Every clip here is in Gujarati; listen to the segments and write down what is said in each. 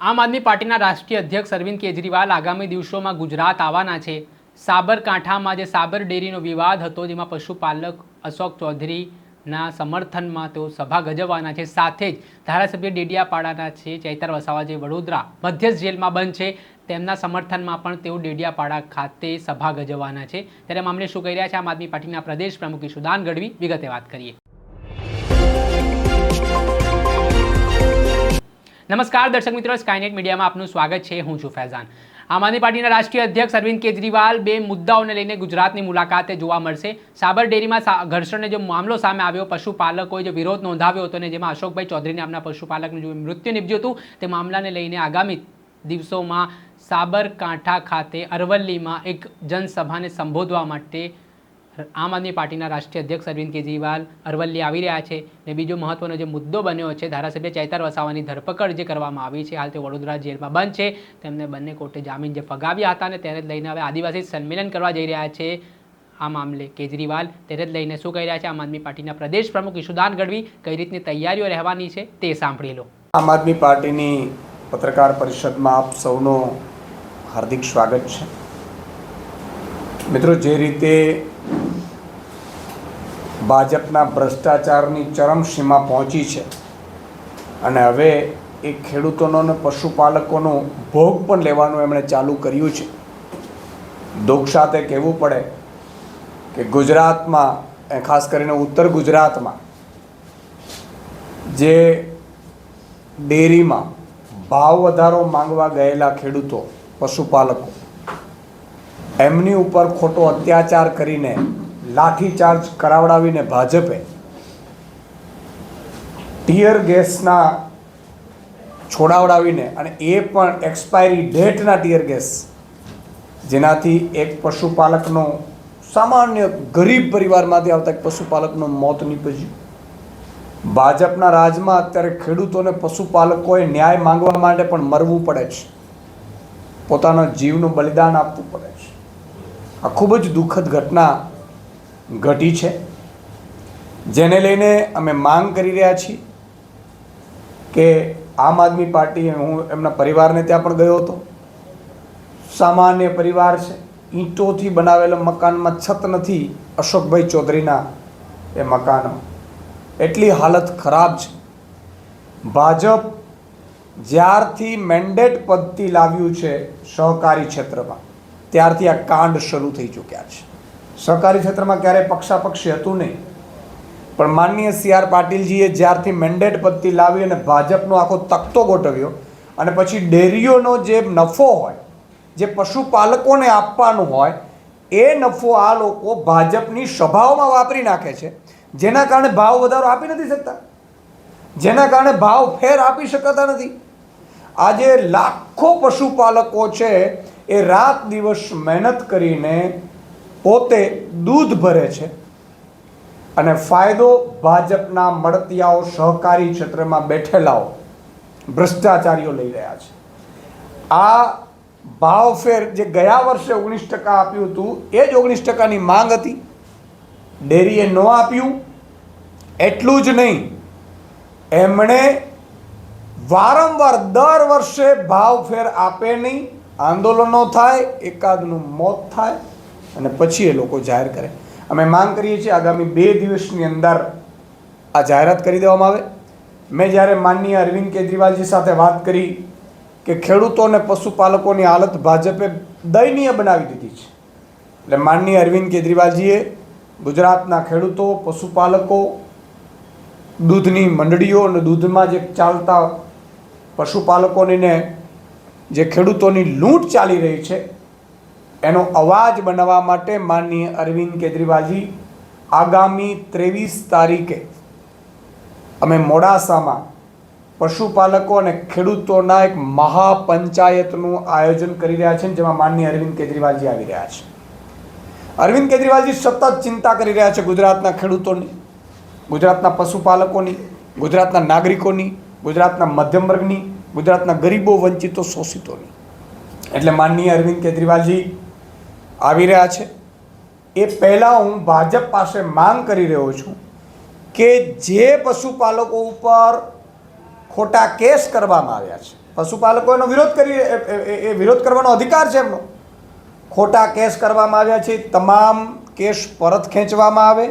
આમ આદમી પાર્ટીના રાષ્ટ્રીય અધ્યક્ષ અરવિંદ કેજરીવાલ આગામી દિવસોમાં ગુજરાત આવવાના છે। સાબરકાંઠામાં જે સાબર ડેરીનો વિવાદ હતો, જેમાં પશુપાલક અશોક ચૌધરીના સમર્થનમાં તેઓ સભા ગજવવાના છે। સાથે જ ધારાસભ્ય ડેડિયાપાડાના છે ચૈતર વસાવા, જે વડોદરા મધ્યસ્થ જેલમાં બંધ છે, તેમના સમર્થનમાં પણ તેઓ ડેડિયાપાડા ખાતે સભા ગજવવાના છે। ત્યારે મામલે શું કહી રહ્યા છે આમ આદમી પાર્ટીના પ્રદેશ પ્રમુખ ઈશુદાન ગઢવી, વિગતે વાત કરીએ। નમસ્કાર દર્શક મિત્રો, સ્કાયનેટ મીડિયામાં આપનું સ્વાગત છે। હું છું ફૈઝાન। આમ આદમી પાર્ટીના રાષ્ટ્રીય અધ્યક્ષ અરવિંદ કેજરીવાલ બે મુદ્દાઓને લઈને ગુજરાતની મુલાકાતે જોવા મળશે। સાબર ડેરીમાં ઘર્ષણનો જે મામલો સામે આવ્યો, પશુપાલકોએ જે વિરોધ નોંધાવ્યો હતો અને જેમાં અશોકભાઈ ચૌધરી નામના પશુપાલકનું જે મૃત્યુ નિપજ્યું હતું, તે મામલાને લઈને આગામી દિવસોમાં સાબરકાંઠા ખાતે અરવલ્લીમાં એક જનસભાને સંબોધવા માટે આમ આદમી પાર્ટીના રાષ્ટ્રીય અધ્યક્ષ અરવિંદ કેજરીવાલ અરવલ્લી આવી રહ્યા છે। અને બીજો મહત્વનો જે મુદ્દો બન્યો છે, ધારાસભ્ય ચૈતર વસાવાની ધરપકડ જે કરવામાં આવી છે, હાલ તે વડોદરા જેલમાં બંધ છે। તેમને બંને કોર્ટે જામીન જે ફગાવ્યા હતા, અને તેને લઈને હવે આદિવાસી સંમેલન કરવા જઈ રહ્યા છે આ મામલે કેજરીવાલ। તેને લઈને શું કહી રહ્યા છે આમ આદમી પાર્ટીના પ્રદેશ પ્રમુખ ઈશુદાન ગઢવી, કઈ રીતની તૈયારીઓ રહેવાની છે તે સાંભળી લો। આમ આદમી પાર્ટીની પત્રકાર પરિષદમાં આપ સૌનું હાર્દિક સ્વાગત છે। મિત્રો, જે રીતે ભાજપના ભ્રષ્ટાચારની ચરમસીમા પહોંચી છે અને હવે એ ખેડૂતોનો અને પશુપાલકોનો ભોગ પણ લેવાનું એમણે ચાલુ કર્યું છે। દુઃખ સાથે કહેવું પડે કે ગુજરાતમાં, ખાસ કરીને ઉત્તર ગુજરાતમાં, જે ડેરીમાં ભાવ વધારો માંગવા ગયેલા ખેડૂતો, પશુપાલકો, એમની ઉપર ખોટો અત્યાચાર કરીને, લાઠીચાર્જ કરાવડાવીને ભાજપે ટીયર ગેસના છોડાવડાવીને, અને એ પણ એક્સપાયરી ડેટના ટીયર ગેસ, જેનાથી એક પશુપાલકનો, સામાન્ય ગરીબ પરિવારમાંથી આવતા એક પશુપાલકનું મોત નીપજ્યું। ભાજપના રાજમાં અત્યારે ખેડૂતોને, પશુપાલકોએ ન્યાય માંગવા માટે પણ મરવું પડે છે, પોતાના જીવનું બલિદાન આપવું પડે છે। આ ખૂબ જ દુઃખદ ઘટના ઘટી છે, જેને લઈને અમે માંગ કરી રહ્યા છીએ કે આમ આદમી પાર્ટી, હું એમના પરિવારને ત્યાં પણ ગયો હતો, સામાન્ય પરિવાર છે, ઈંટોથી બનાવેલા મકાનમાં છત નથી અશોકભાઈ ચૌધરીના એ મકાનો, એટલી હાલત ખરાબ છે। ભાજપ જ્યારથી મેન્ડેટ પદ્ધતિ લાવ્યું છે સહકારી ક્ષેત્રમાં, ત્યારથી આ કાંડ શરૂ થઈ ચૂક્યા છે। સહકારી ક્ષેત્રમાં ક્યારેય પક્ષાપક્ષી હતું નહીં, પણ માનનીય CR પાટીલજીએ જ્યારથી મેન્ડેટ પદ્ધતિ લાવી અને ભાજપનો આખો તખ્તો ગોઠવ્યો, અને પછી ડેરીઓનો જે નફો હોય, જે પશુપાલકોને આપવાનું હોય, એ નફો આ લોકો ભાજપની સભાઓમાં વાપરી નાખે છે, જેના કારણે ભાવ વધારો આપી નથી શકતા, જેના કારણે ભાવ ફેર આપી શકતા નથી। આજે લાખો પશુપાલકો છે, એ રાત દિવસ મહેનત કરીને પોતે દૂધ ભરે છે, અને ફાયદો ભાજપના મળતિયાઓ, સહકારી ક્ષેત્રમાં બેઠેલાઓ, ભ્રષ્ટાચારીઓ લઈ રહ્યા છે। આ ભાવફેર જે ગયા વર્ષે 19% આપ્યું હતું, એ જ 19%ની માંગ હતી, ડેરીએ ન આપ્યું। એટલું જ નહીં, એમણે વારંવાર દર વર્ષે ભાવફેર આપે નહીં, આંદોલનો થાય, એકાદનું મોત થાય, અને પછી એ લોકો જાહેર કરે। અમે માંગ કરીએ છીએ આગામી 2 દિવસની અંદર આ જાહેરાત કરી દેવામાં આવે। મેં જ્યારે માનનીય અરવિંદ કેજરીવાલજી સાથે વાત કરી કે ખેડૂતો અને પશુપાલકોની હાલત ભાજપે દયનીય બનાવી દીધી છે, એટલે માનનીય અરવિંદ કેજરીવાલજીએ ગુજરાતના ખેડૂતો, પશુપાલકો, દૂધની મંડળીઓ અને દૂધમાં જે ચાલતા પશુપાલકોને, જે ખેડૂતોની લૂંટ ચાલી રહી છે, એનો અવાજ બનાવવા માટે માનનીય અરવિંદ કેજરીવાલજી આગામી 23 તારીખે અમે મોડાસામાં પશુપાલકો અને ખેડૂતોના એક મહાપંચાયતનું આયોજન કરી રહ્યા છે, જેમાં માનનીય અરવિંદ કેજરીવાલજી આવી રહ્યા છે। અરવિંદ કેજરીવાલજી સતત ચિંતા કરી રહ્યા છે ગુજરાતના ખેડૂતોની, ગુજરાતના પશુપાલકોની, ગુજરાતના નાગરિકોની, ગુજરાતના મધ્યમ વર્ગની, ગુજરાતના ગરીબો, વંચિતો, શોષિતોની। એટલે માનનીય અરવિંદ કેજરીવાલજી આવી રહ્યા છે। એ પહેલાં હું ભાજપ પાસે માંગ કરી રહ્યો છું કે જે પશુપાલકો ઉપર ખોટા કેસ કરવામાં આવ્યા છે, પશુપાલકો એનો વિરોધ કરી એ વિરોધ કરવાનો અધિકાર છે એમનો. ખોટા કેસ કરવામાં આવ્યા છે, તમામ કેસ પરત ખેંચવામાં આવે.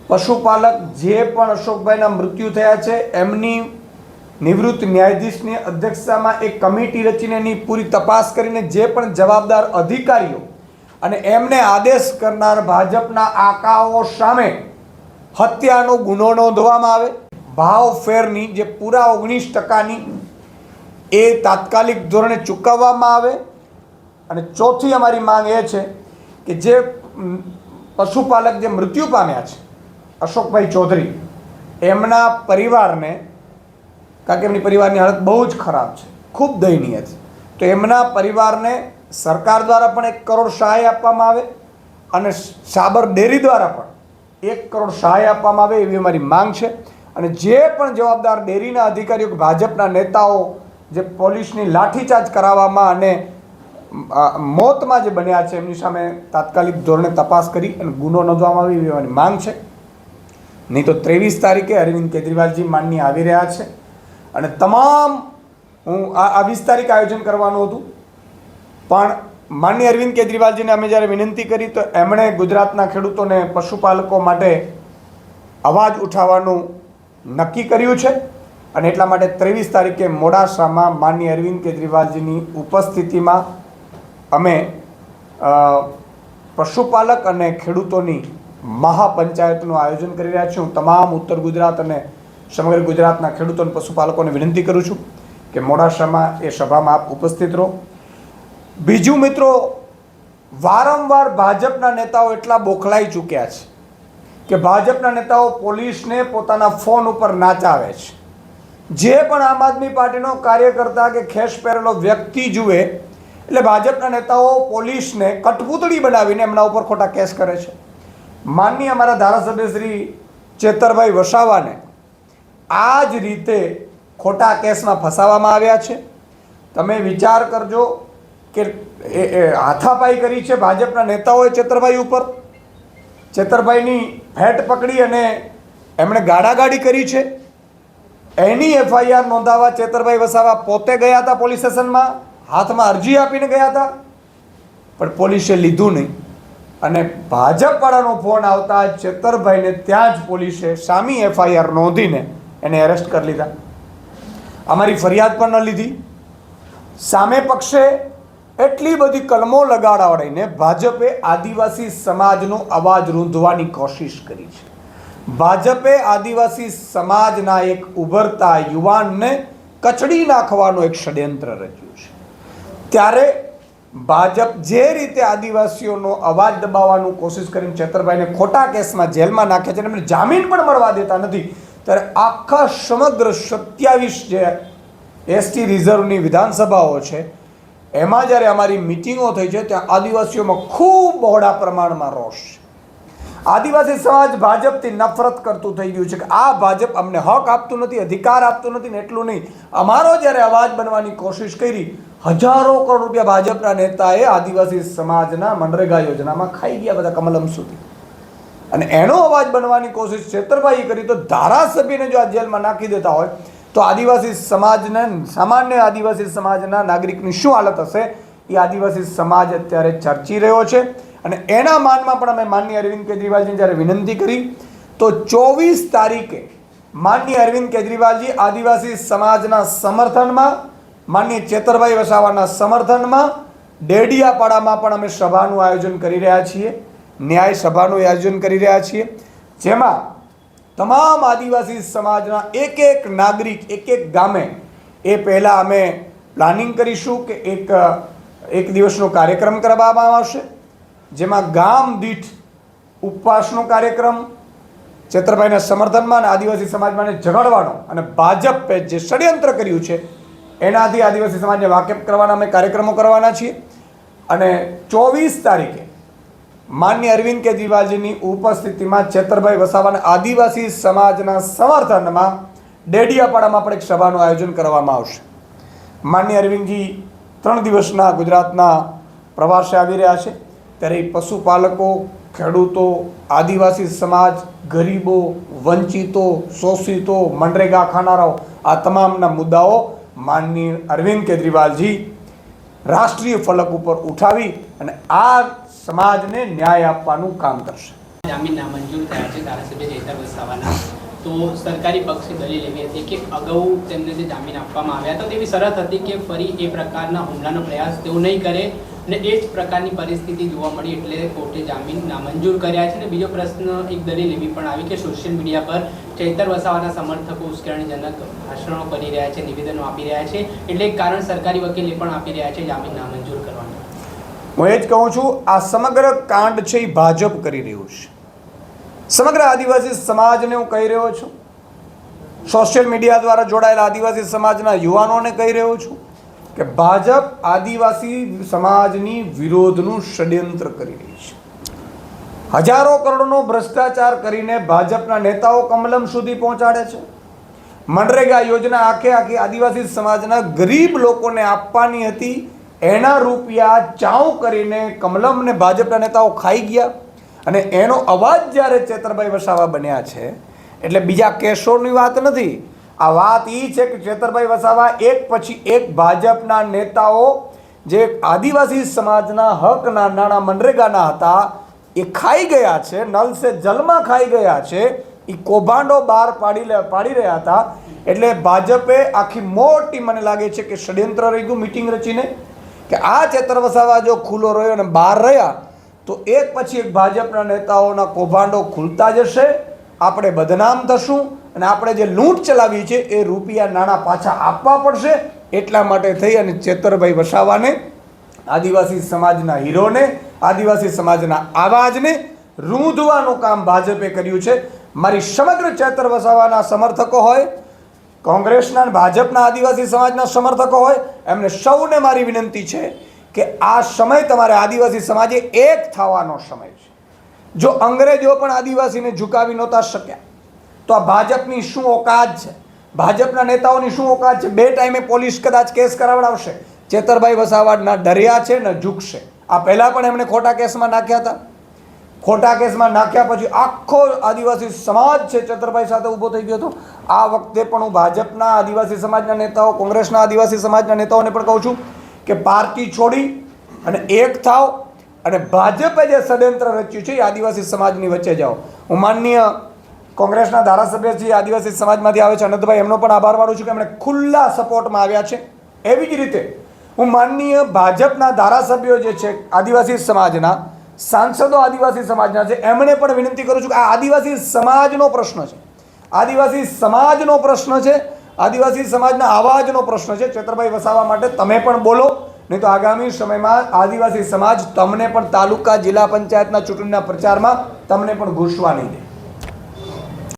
પશુપાલક જે પણ અશોકભાઈના મૃત્યુ થયા છે એમની નિવૃત્ત ન્યાયાધીશની અધ્યક્ષતામાં એક કમિટી રચીને એની પૂરી તપાસ કરીને જે પણ જવાબદાર અધિકારીઓ અને એમને આદેશ કરનાર ભાજપના આકાઓ સામે હત્યાનો ગુનો નોંધવામાં આવે. ભાવ ફેરની જે પૂરા 19%ની એ તાત્કાલિક ધોરણે ચૂકવવામાં આવે. અને ચોથી અમારી માંગ એ છે કે જે પશુપાલક જે મૃત્યુ પામ્યા છે અશોકભાઈ ચૌધરી, એમના પરિવારને, કારણ કે એમની પરિવારની હાલત બહુ જ ખરાબ છે, ખૂબ દયનીય છે, તો એમના પરિવારને સરકાર દ્વારા પણ 1 કરોડ સહાય આપવામાં આવે અને સાબર ડેરી દ્વારા પણ 1 કરોડ સહાય આપવામાં આવે એવી અમારી માંગ છે. અને જે પણ જવાબદાર ડેરીના અધિકારીઓ, ભાજપના નેતાઓ જે પોલીસની લાઠીચાર્જ કરાવવામાં અને મોતમાં જે બન્યા છે એમની સામે તાત્કાલિક ધોરણે તપાસ કરી અને ગુનો નોંધવામાં આવે એવી અમારી માંગ છે. નહીં તો 23 તારીખે અરવિંદ કેજરીવાલજી માનનીય આવી રહ્યા છે અને તમામ હું આ 20 તારીખે આયોજન કરવાનું હતું, પણ માનનીય અરવિંદ કેજરીવાલજીને અમે જ્યારે વિનંતી કરી તો એમણે ગુજરાતના ખેડૂતોને, પશુપાલકો માટે અવાજ ઉઠાવવાનું નક્કી કર્યું છે. અને એટલા માટે 23 તારીખે મોડાસામાં માનનીય અરવિંદ કેજરીવાલજીની ઉપસ્થિતિમાં અમે પશુપાલક અને ખેડૂતોની મહાપંચાયતનું આયોજન કરી રહ્યા છીએ. હું તમામ ઉત્તર ગુજરાત અને સમગ્ર ગુજરાતના ખેડૂતો અને પશુપાલકોને વિનંતી કરું છું કે મોડાસામાં એ સભામાં આપ ઉપસ્થિત રહો. બીજું મિત્રો, વારંવાર ભાજપના નેતાઓ એટલા બોખલાઈ ચૂક્યા છે કે ભાજપના નેતાઓ પોલીસને પોતાના ફોન ઉપર નાચાવે છે. જે પણ આમ આદમી પાર્ટીનો કાર્યકર્તા કે ખેસ પહેરેલો વ્યક્તિ જુએ એટલે ભાજપના નેતાઓ પોલીસને કઠપૂતળી બનાવીને એમના ઉપર ખોટા કેસ કરે છે. માનનીય અમારા ધારાસભ્ય શ્રી ચેતરભાઈ વસાવાને આ જ રીતે ખોટા કેસમાં ફસાવવામાં આવ્યા છે. તમે વિચાર કરજો કે હાથાપાઈ કરી છે ભાજપના નેતાઓએ ચેતરભાઈ ઉપર. ચેતરભાઈની ફેટ પકડી અને એમણે ગાડાગાડી કરી છે. એની FIR નોંધાવવા ચેતરભાઈ વસાવા પોતે ગયા હતા પોલીસ સ્ટેશનમાં, હાથમાં અરજી આપીને ગયા હતા, પણ પોલીસે લીધું નહીં. અને ભાજપવાળાનો ફોન આવતા ચેતરભાઈને ત્યાં જ પોલીસે સામી FIR નોંધીને એને એરેસ્ટ કરી લીધા. અમારી ફરિયાદ પણ ન લીધી. સામે પક્ષે એટલી બધી કલમો લગાડાવડીને ભાજપે આદિવાસી સમાજનો અવાજ રૂંધવાની કોશિશ કરી છે. ભાજપે આદિવાસી સમાજના એક ઉભરતા યુવાનને કચડી નાખવાનો એક ષડયંત્ર રચ્યું છે. ત્યારે ભાજપ જે રીતે આદિવાસીઓનો અવાજ દબાવવાનું કોશિશ કરીને ચેતરભાઈને ખોટા કેસમાં જેલમાં નાખે છે અને એમને જામીન પણ મળવા દેતા નથી, ત્યારે આખા સમગ્ર 27 જે ST રિઝર્વની વિધાનસભાઓ છે એમાં જ્યારે અમારી મિટિંગો થઈ છે ત્યાં આદિવાસીઓમાં ખૂબ બહોળા પ્રમાણમાં રોષ છે. આદિવાસી સમાજ ભાજપથી નફરત કરતું થઈ ગયું છે કે આ ભાજપ અમને હક આપતું નથી, અધિકાર આપતું નથી. ને એટલું નહીં, અમારો જ્યારે અવાજ બનવાની કોશિશ કરી, હજારો કરોડ રૂપિયા ભાજપના નેતાએ આદિવાસી સમાજના મનરેગા યોજનામાં ખાઈ ગયા બધા કમલમ સુધી. અને એનો અવાજ બનવાની કોશિશ છેતરભાઈ કરી તો ધારાસભ્યને જો આ જેલમાં નાખી દેતા હોય તો આદિવાસી સમાજને, સામાન્ય આદિવાસી સમાજના નાગરિકની શું હાલત હશે એ આદિવાસી સમાજ અત્યારે ચર્ચી રહ્યો છે. અને એના માનમાં પણ અમે માનનીય અરવિંદ કેજરીવાલજીને જ્યારે વિનંતી કરી તો 24 તારીખે માનનીય અરવિંદ કેજરીવાલજી આદિવાસી સમાજના સમર્થનમાં, માનનીય ચેતરભાઈ વસાવાના સમર્થનમાં ડેડિયાપાડામાં પણ અમે સભાનું આયોજન કરી રહ્યા છીએ, ન્યાય સભાનું આયોજન કરી રહ્યા છીએ, જેમાં તમામ આદિવાસી સમાજના એક નાગરિક એક ગામે એ પહેલાં અમે પ્લાનિંગ કરીશું કે એક દિવસનો કાર્યક્રમ કરવામાં આવશે, જેમાં ગામ દીઠ ઉપવાસનો કાર્યક્રમ ચેતરભાઈના સમર્થનમાં અને આદિવાસી સમાજમાં ઝઘડવાનો અને ભાજપે જે ષડયંત્ર કર્યું છે એનાથી આદિવાસી સમાજને વાકેફ કરવાના અમે કાર્યક્રમો કરવાના છીએ. અને 24 તારીખે માનનીય અરવિંદ કેજરીવાલજીની ઉપસ્થિતિમાં ચેતરભાઈ વસાવાના આદિવાસી સમાજના સમર્થનમાં ડેડિયાપાડામાં પણ એક સભાનું આયોજન કરવામાં આવશે. માનનીય અરવિંદજી 3 દિવસના ગુજરાતના પ્રવાસે આવી રહ્યા છે, ત્યારે પશુપાલકો, ખેડૂતો, આદિવાસી સમાજ, ગરીબો, વંચિતો, શોષિતો, મનરેગા ખાનારાઓ, આ તમામના મુદ્દાઓ માનનીય અરવિંદ કેજરીવાલજી રાષ્ટ્રીય ફલક ઉપર ઉઠાવી અને આ સમાજને ન્યાય આપવાનું કામ કરશે. જામીન નામંજૂર થયા છે ધારાસભ્ય ચૈતર વસાવાના, તો સરકારી પક્ષે દલીલ એવી હતી કે અગાઉ તેમને જે જામીન આપવામાં આવ્યા હતા તેવી શરત હતી કે ફરી એ પ્રકારના હુમલાનો પ્રયાસ તેઓ નહીં કરે, અને એ જ પ્રકારની પરિસ્થિતિ જોવા મળી એટલે કોર્ટે જામીન નામંજૂર કર્યા છે. અને બીજો પ્રશ્ન એક દલીલ એવી પણ આવી કે સોશિયલ મીડિયા પર ચૈતર વસાવાના સમર્થકો ઉશ્કેરણીજનક ભાષણો કરી રહ્યા છે, નિવેદનો આપી રહ્યા છે, એટલે એક કારણ સરકારી વકીલે પણ આપી રહ્યા છે જામીન નામંજૂર કરવાનું. હું એ જ કહું છું, આ સમગ્ર કાંડ છે એ ભાજપ કરી રહ્યું છે. સમગ્ર આદિવાસી સમાજને હું કહી રહ્યો છું, સોશિયલ મીડિયા દ્વારા જોડાયેલા આદિવાસી સમાજના યુવાનોને કહી રહ્યો છું કે ભાજપ આદિવાસી સમાજની વિરોધનું ષડયંત્ર કરી રહી છે. હજારો કરોડનો ભ્રષ્ટાચાર કરીને ભાજપના નેતાઓ કમલમ સુધી પહોંચાડે છે. મનરેગા યોજના આખી આદિવાસી સમાજના ગરીબ લોકોને આપવાની હતી, એના રૂપિયા ચાઉ કરીને કમલમને ભાજપના નેતાઓ ખાઈ ગયા. અને એનો અવાજ જ્યારે ચેતરભાઈ વસાવા બન્યા છે એટલે બીજા કેશોની વાત નથી, આ વાત એ છે કે ચેતરભાઈ વસાવા એક પછી એક ભાજપના નેતાઓ જે આદિવાસી સમાજના હકના નાણાં મનરેગાના હતા એ ખાઈ ગયા છે, નલ સે જલમાં ખાઈ ગયા છે, એ કૌભાંડો બહાર પાડી રહ્યા હતા. એટલે ભાજપે આખી મોટી, મને લાગે છે કે ષડયંત્ર રહી ગયું મીટિંગ રચીને કે આ ચેતર વસાવા જો ખુલ્લો રહ્યો અને બહાર રહ્યા તો એક પછી એક ભાજપના નેતાઓના કૌભાંડો ખુલતા જશે, આપણે બદનામ થશું અને આપણે જે લૂંટ ચલાવી છે એ રૂપિયા નાણાં પાછા આપવા પડશે. એટલા માટે થઈ અને ચેતરભાઈ વસાવાને, આદિવાસી સમાજના હીરોને, આદિવાસી સમાજના આવાજને રૂંધવાનું કામ ભાજપે કર્યું છે. મારી સમગ્ર ચેતર વસાવાના સમર્થકો હોય, કોંગ્રેસના ભાજપના આદિવાસી સમાજના સમર્થકો હોય, એમને સૌને મારી વિનંતી છે કે આ સમય તમારે આદિવાસી સમાજે એક થવાનો સમય છે. જો અંગ્રેજો પણ આદિવાસીને ઝુકાવી નહોતા શક્યા તો આ ભાજપની શું ઓકાત છે, ભાજપના નેતાઓની શું ઓકાત છે. 2 ટાઈમે પોલીસ કદાચ કેસ કરાવડાવશે, ચેતરભાઈ વસાવા ના ડર્યા છે ને ઝૂકશે. આ પહેલાં પણ એમણે ખોટા કેસમાં નાખ્યા હતા. ખોટા કેસમાં નાખ્યા પછી આખો આદિવાસી સમાજ છે ચેતરભાઈ સાથે ઊભો થઈ ગયો હતો. આ વખતે પણ હું ભાજપના આદિવાસી સમાજના નેતાઓ, કોંગ્રેસના આદિવાસી સમાજના નેતાઓને પણ કહું છું કે પાર્ટી છોડી અને એક થાવ અને ભાજપે જે ષડયંત્ર રચ્યું છે એ આદિવાસી સમાજની વચ્ચે જાઓ. હું માનનીય કોંગ્રેસના ધારાસભ્ય જે આદિવાસી સમાજમાંથી આવે છે અનંતભાઈ, એમનો પણ આભાર માનું છું કે એમણે ખુલ્લા સપોર્ટમાં આવ્યા છે. એવી જ રીતે હું માનનીય ભાજપના ધારાસભ્યો જે છે આદિવાસી સમાજના, સાંસદો આદિવાસી સમાજના છે, એમણે પણ વિનંતી કરું છું કે આ આદિવાસી સમાજનો પ્રશ્ન છે, આદિવાસી સમાજનો પ્રશ્ન છે, આદિવાસી સમાજના આવાજનો પ્રશ્ન છે. ચેતરભાઈ વસાવા માટે તમે પણ બોલો, નહીં તો આગામી સમયમાં આદિવાસી સમાજ તમને પણ તાલુકા, જિલ્લા પંચાયતના ચૂંટણીના પ્રચારમાં તમને પણ ઘૂસવા નહીં દે.